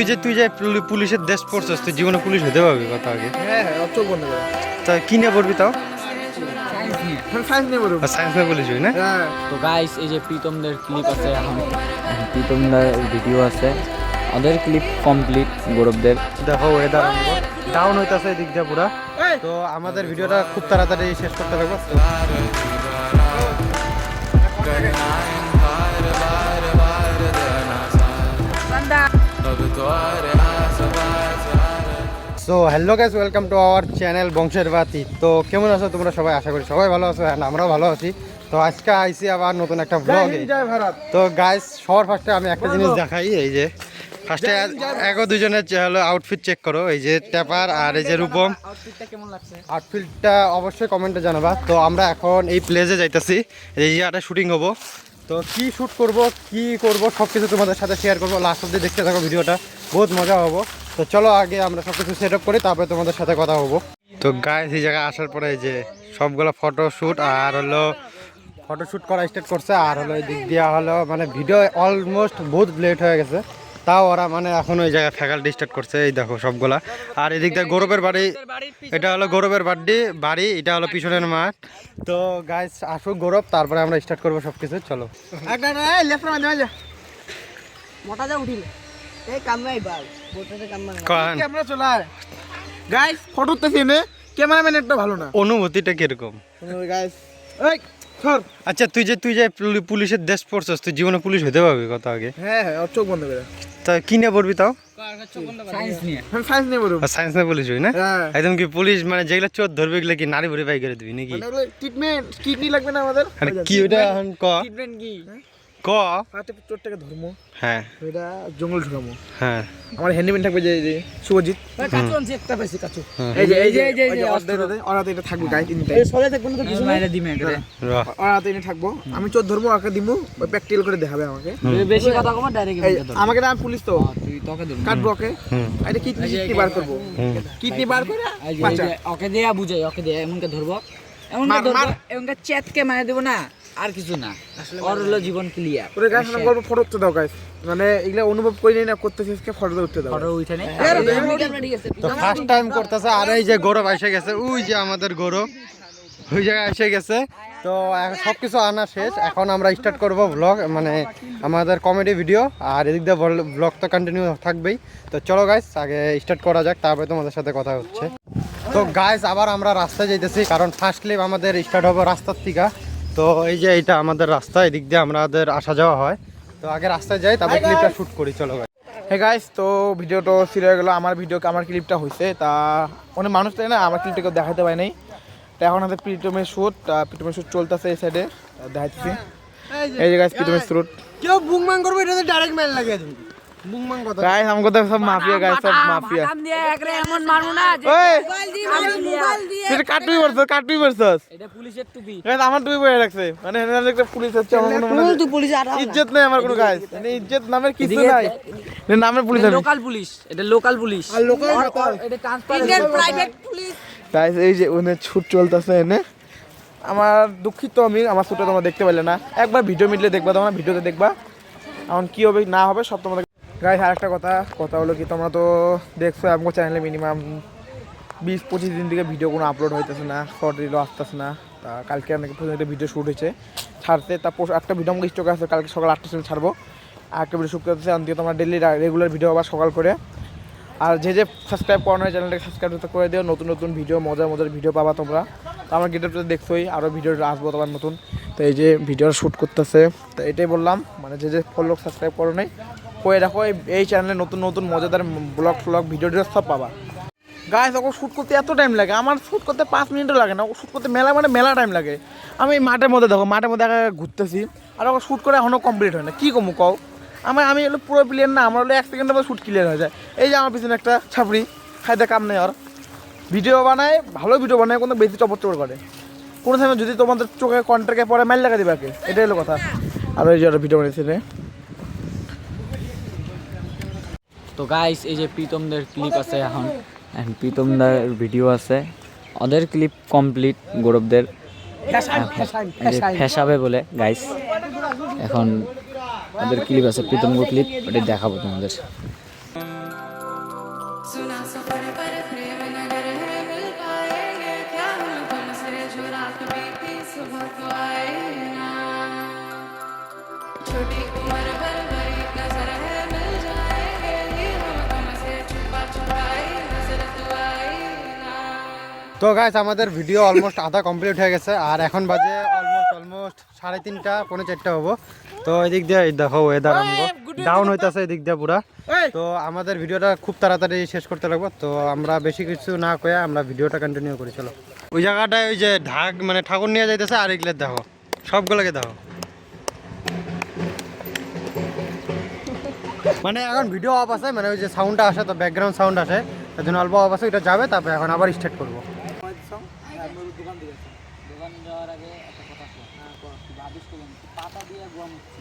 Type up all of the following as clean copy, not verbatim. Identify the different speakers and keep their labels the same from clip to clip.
Speaker 1: তুই যে পুলিশের দেশ পড়ছস, তুই জীবনে পুলিশ হতে পারবি কথা আগে?
Speaker 2: হ্যাঁ চোখ বন্ধ করে।
Speaker 1: তা কি নিয়ে পড়বি তাও?
Speaker 2: সায়েন্স নিয়ে পড়বো।
Speaker 1: সায়েন্স নিয়ে পুলিশ হই না?
Speaker 2: হ্যাঁ
Speaker 3: তো গাইস এই যে প্রীতমদের ক্লিপ আছে, এখন প্রীতমদের ভিডিও আছে, ওদের ক্লিপ কমপ্লিট। গৌরবদের
Speaker 1: দেখো ওয়েদার ডাউন হইতাছে এদিক দিয়ে পুরা। তো আমাদের ভিডিওটা খুব তাড়াতাড়ি শেষ করতে লাগবে। So hello guys, welcome to our channel বংশের বাতি। তো কেমন আছো তোমরা সবাই? আশা করি সবাই ভালো আছো, হ্যাঁ আমরাও ভালো আছি। তো আজকে আইসি আবার নতুন একটা ব্লগে। তো গাইস সবার ফার্স্টে আমি একটা জিনিস দেখাই, এই যে ফার্স্টে এগো দুজনের হলো আউটফিট চেক করো। এই যে ট্যাপার আর এই যে রূপম,
Speaker 3: আউটফিটটা কেমন লাগছে?
Speaker 1: আউটফিটটা অবশ্যই কমেন্টে জানাবা। তো আমরা এখন এই প্লেসে যাইতেছি, এই জায়গাটা শুটিং হবো। তো কি শ্যুট করব কি করব সব কিছু তোমাদের সাথে শেয়ার করবো। লাস্ট অব্দি দেখতে থাকো ভিডিওটা, বহুত মজা হবো। তো চলো আগে আমরা সব কিছু সেট আপ করি, তারপরে তোমাদের সাথে কথা হবো। তো গাইস এই জায়গায় আসার পরে এই যে সবগুলো ফটোশ্যুট আর হলো ফটোশ্যুট করা স্টার্ট করছে। আর হলো এই দিক দিয়ে হলো মানে ভিডিও অলমোস্ট বহুত লেট হয়ে গেছে, তাও ওরা মানে এখন ওই জায়গায় ফ্যাকাল্টি স্টার্ট করছে। এই দেখো সবগুলা। আর এদিক দিয়ে গৌরবের বাড়ি, এটা হলো গৌরবের বাড়ি, এটা হলো পিছনের মাঠ। তো গাইস আসুক গৌরব, তারপরে আমরা স্টার্ট করবো সব কিছু। চলো
Speaker 2: মোটা যা উঠিল এই কামরাই বাল বোটাতে কামরা
Speaker 1: কারণ
Speaker 2: ক্যামেরা চলায়। গাইস ফটো উঠতেছি নে, ক্যামেরাম্যান একটা ভালো না।
Speaker 1: অনুভূতিটা কিরকম?
Speaker 2: গাইস এই সর।
Speaker 1: আচ্ছা তুই যে পুলিশের দেশ পড়ছস, তুই জীবনে পুলিশ হতে পারবি কথা আগে?
Speaker 2: হ্যাঁ চোখ বন্ধ করে।
Speaker 1: তা কি নিয়ে পড়বি তাও?
Speaker 3: সায়েন্স নিয়ে।
Speaker 2: সায়েন্স নিয়ে পড়বো।
Speaker 1: সায়েন্স নিয়ে পুলিশ হই না?
Speaker 2: হ্যাঁ
Speaker 1: একদম কি পুলিশ মানে যেগুলো চোর ধরবে এগুলো কি নারী ভরে বাই করে দিবি নাকি?
Speaker 2: মানে ট্রিটমেন্ট কিডনি লাগবে না আমাদের?
Speaker 1: আরে কি ওইটা এখন ক
Speaker 3: ট্রিটমেন্ট কি?
Speaker 1: ক
Speaker 2: হাতে চোরটাকে ধর্ম
Speaker 1: হ্যাঁ
Speaker 2: ওইটা জঙ্গল ঢুকামো।
Speaker 1: হ্যাঁ
Speaker 2: আমার হ্যান্ডিম্যান থাকবে যে শুভজিৎ।
Speaker 3: কাচু আনছি একটা পাইছি, কাচু।
Speaker 2: এই যে
Speaker 3: এই যে
Speaker 2: ওরা তো এটা থাকবে গাইস ইনটাই।
Speaker 3: এই সবাই থাকবে না তো কিছু মাইরা দিমে এটা।
Speaker 1: বাহ।
Speaker 2: ওরা তো এনে থাকবো, আমি চোর ধর্ম ওকে দিমু, প্র্যাকটিক্যাল করে দেখাবে আমাকে।
Speaker 3: বেশি কথা কম, ডাইরেক্ট
Speaker 2: এই আমাকে না পুলিশ তো
Speaker 3: তুই তোকে ধরবি।
Speaker 2: কাটবো ওকে। এটা কিডনি বার করবো, কিডনি বার করে
Speaker 3: এই যে
Speaker 2: বাচ্চা
Speaker 3: ওকে দেয়া বুঝাই, ওকে দেয়া এমনকে ধরবো, এমনকে
Speaker 2: মার,
Speaker 3: ধরবো,
Speaker 2: মার।
Speaker 3: এমনকে চেতকে মারা দেব না, আর কিছু না। ওর হলো জীবন ক্লিয়ার।
Speaker 2: ওরে গাইস না গল্প ফটো উঠতে দাও গাইস, মানে এগুলা অনুভব করি না করতেছিস কে ফটো উঠতে দাও।
Speaker 3: ফটো উঠে নে। ঠিক আছে।
Speaker 1: তো ফার্স্ট টাইম করতেছে। আর এই যে গৌরব এসে গেছে, ওই যে আমাদের গৌরব ওই জায়গায় এসে গেছে। তো এখন সব কিছু আনা শেষ, এখন আমরা স্টার্ট করব ব্লগ, মানে আমাদের কমেডি ভিডিও। আর এদিক দিয়ে ব্লগ তো কন্টিনিউ থাকবেই। তো চলো গাইস আগে স্টার্ট করা যাক, তারপরে তোমাদের সাথে কথা হচ্ছে। তো গাইস আবার আমরা রাস্তায় যাইতেছি, কারণ ফার্স্ট ক্লিপ আমাদের স্টার্ট হবে রাস্তার থেকে। তো এই যে এইটা আমাদের রাস্তা, এদিক দিয়ে আমাদের আসা যাওয়া হয়। তো আগে রাস্তায় যাই, তারপরে ক্লিপটা শ্যুট করি। চলো গাইস।
Speaker 2: হে গাইস, তো ভিডিওটা শুরু হয়ে গেল। আমার ক্লিপটা হয়েছে, তা অনেক মানুষ তাই না আমার ক্লিপটা কেউ দেখাতে পায় নাই। তো এখন আমাদের প্রীতমের শ্যুট চলতেছে এই সাইডে, দেখাচ্ছি। এই যে গাইস প্রীতমের শ্যুট।
Speaker 1: কেউ বুংমাং করবে, এটাতে ডাইরেক্ট ম্যান লাগিয়ে দিবি। বুংমাং কথা
Speaker 2: গাইস আমাকে তো সব মাফিয়া গাইস, সব মাফিয়া।
Speaker 3: বাদাম দিয়ে একরে এমন মারু না যে
Speaker 2: ওই
Speaker 3: মোবাইল দিয়ে।
Speaker 2: তুই কাটুই বলছস।
Speaker 3: এটা পুলিশের টুপি।
Speaker 2: গাইস আমার টুপি পরে রাখছে, মানে হেনার একটা পুলিশ হচ্ছে, আমার কোনো মানে
Speaker 3: তুই পুলিশ আর
Speaker 2: ইজ্জত নাই আমার কোনো গাইস, মানে ইজ্জত নামের কিছু নাই, নামের পুলিশ আমি।
Speaker 3: লোকাল পুলিশ, এটা লোকাল পুলিশ।
Speaker 2: আর লোকাল
Speaker 3: এটা ট্রান্সপারেন্ট প্রাইভেট পুলিশ।
Speaker 2: গাইস এই যে ওনে শুট চলতেছে এনে। আমার দুঃখিত, আমি আমার শুটটা তোমরা দেখতে পারলে না। একবার ভিডিও মিটলে দেখবা, তোমরা ভিডিওতে দেখবা এখন কি হবে না হবে সব তোমাদের। গাইস আর একটা কথা হলো কি, তোমরা তো দেখছো আমার চ্যানেলে মিনিমাম 20-25 দিন থেকে ভিডিও কোনো আপলোড হইতেছে না, শর্ট রিলও আসতেছে না। তা কালকে অনেক একটা ভিডিও শ্যুট হয়েছে ছাড়তে, তারপর একটা ভিডিও আমাকে স্টক আছে, কালকে সকাল 8টার সময় ছাড়বো। আর একটা ভিডিও শ্যুট করতেছে, অন্তিকে তোমরা ডেলি রেগুলার ভিডিও আবার সকাল করে। আর যে সাবস্ক্রাইব করো না চ্যানেলটাকে সাবস্ক্রাইব করে দিও, নতুন ভিডিও মজার ভিডিও পাবা তোমরা। তো আমার গেটআপটা দেখছোই, আরও ভিডিও আসবো তোমার নতুন। তো এই যে ভিডিওটা শ্যুট করতেছে, তো এটাই বললাম, মানে যে ফলো সাবস্ক্রাইব করো নাই করে রাখো, এই চ্যানেলে নতুন মজাদার ব্লগ ভিডিও সব পাবা। গাইস ওকে শ্যুট করতে এত টাইম লাগে, আমার শ্যুট করতে 5 মিনিটও লাগে না, ওকে শ্যুট করতে মেলা টাইম লাগে। আমি মাঠের মধ্যে ঘুরতেছি, আর ওকে শ্যুট করে এখনও কমপ্লিট হয় না। কী কমু কও, আমি হলো পুরো প্লেয়ার না, আমার হলো 1 সেকেন্ডের মধ্যে শ্যুট ক্লিয়ার হয়ে যায়। এই যে আমার পিছনে একটা ছাপড়ি খাইতে কাম নেই, আর ভিডিও বানায়, ভালো ভিডিও বানায়, কোনো বেশি চপর করে। কোনো সময় যদি তোমাদের চোখে কন্ট্রাক্টে পরে মাইল লাগা দিবে, এটাই হলো কথা। আর ওই যে ভিডিও বানিয়েছে রে।
Speaker 3: তো গাইস এই যে প্রীতমদের ক্লিপ আছে, এখন প্রীতমদের ভিডিও আছে, ওদের ক্লিপ কমপ্লিট। গৌরবদের ফেসাবে বলে গাইস, এখন ওদের ক্লিপ আছে, প্রীতমদের ক্লিপ, ওটা দেখাবো তোমাদের।
Speaker 4: सुना सफर पर प्रेम नगर है मिल पाएंगे क्या हम तुमसे जो रात बीती सुबह को आए ना छोटी उम्र भर बड़ी नजर है मिल जाएंगे ये हम तुमसे छुपा छुपाई नजर तो आए ना
Speaker 1: তো গাইস আমাদের ভিডিও অলমোস্ট আধা কমপ্লিট হয়ে গেছে আর এখন বাজে অলমোস্ট 3:30 পৌনে 4টা হবো। তো এদিক দিয়ে এই দেখো ওয়েদার আমগো ডাউন হইতাছে এদিক দিয়ে পুরা। তো আমাদের ভিডিওটা খুব তাড়াতাড়ি শেষ করতে লাগবে, তো আমরা বেশি কিছু না কয়ে আমরা ভিডিওটা কন্টিনিউ করি। চলো ওই জায়গাটায় ওই যে ঢাক মানে ঠাকুর নিয়ে যাইতেছে আর এগুলো দেখো সবগুলোকে দেখো। মানে এখন ভিডিও অফ আছে, মানে ওই যে সাউন্ডটা আসে তো ব্যাকগ্রাউন্ড সাউন্ড আসে তার জন্য অল্প অফ আছে, এটা যাবে তারপরে এখন আবার স্টার্ট করবো।
Speaker 3: দোকান যাওয়ার আগে একটা কথা শোন ভাবিস করলাম পাতা দিয়ে গম হচ্ছে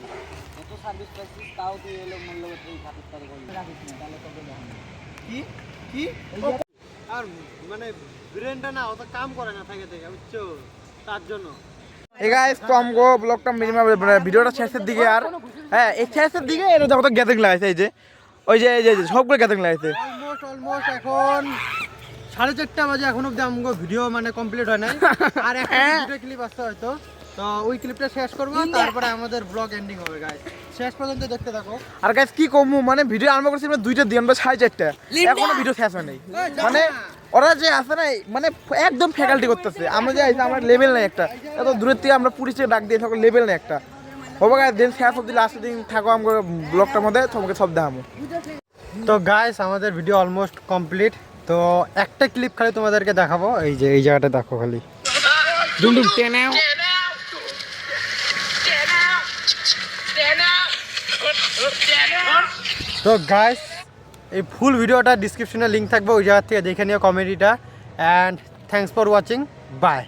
Speaker 3: এত সার্ভিস পাচ্ছিস তাও তুই এলো মূল্যবত এই খাতির তার বলি রাখিস না তাহলে তোকে দেখো
Speaker 1: কি কি আর মানে ব্রেনটা না অত কাম করে না থাকে থেকে বুঝছো, তার জন্য।
Speaker 2: এই গাইস তো আমগো ব্লগটা মিনিমাম ভিডিওটা শেষের দিকে আর হ্যাঁ এই শেষের দিকে এটা দেখো তো গ্যাদারিং লাগাইছে এই যে ওই যে এই যে সবগুলো গ্যাদারিং লাগাইছে।
Speaker 1: অলমোস্ট এখন 4:30 বাজে, এখন অব্দি আমগো ভিডিও মানে কমপ্লিট হয় নাই আর একটা দুটো ক্লিপ আসছে হয়তো, তো ওই ক্লিপটা শেষ করবো তারপরে আমাদের ব্লগ এন্ডিং হবে গাইস, শেষ পর্যন্ত দেখতে থাকো।
Speaker 2: আর গাইস কি কমু মানে ভিডিও আরম্ভ করছি আমরা 2টা দিয়ে আমরা 4:30 এখনো ভিডিও শেষ হয় নাই। মানে ওরা যে আছে না মানে একদম ফ্যাকাল্টি করতেছে, আমরা যে আইছি আমরা লেভেল নাই একটা, এত দূরের থেকে আমরা পুলিশে ডাক দিয়ে থাকো লেভেল নাই একটা। হবে গাইস দিন শেষ অবধি লাস্ট দিন থাকো আমরা ব্লগটার মধ্যে তোমাকে সব দেখাবো।
Speaker 1: তো গাইস আমাদের ভিডিও অলমোস্ট কমপ্লিট, তো একটা ক্লিপ খালি তোমাদেরকে দেখাবো, এই যে এই জায়গাটা দেখো খালি
Speaker 2: ডুমডুম টেনাও
Speaker 1: তো গাইস এই ফুল ভিডিওটা ডিসক্রিপশনে লিংক থাকবে, ওই জায়গা থেকে দেখে নিও কমেডিটা। And thanks for watching, by.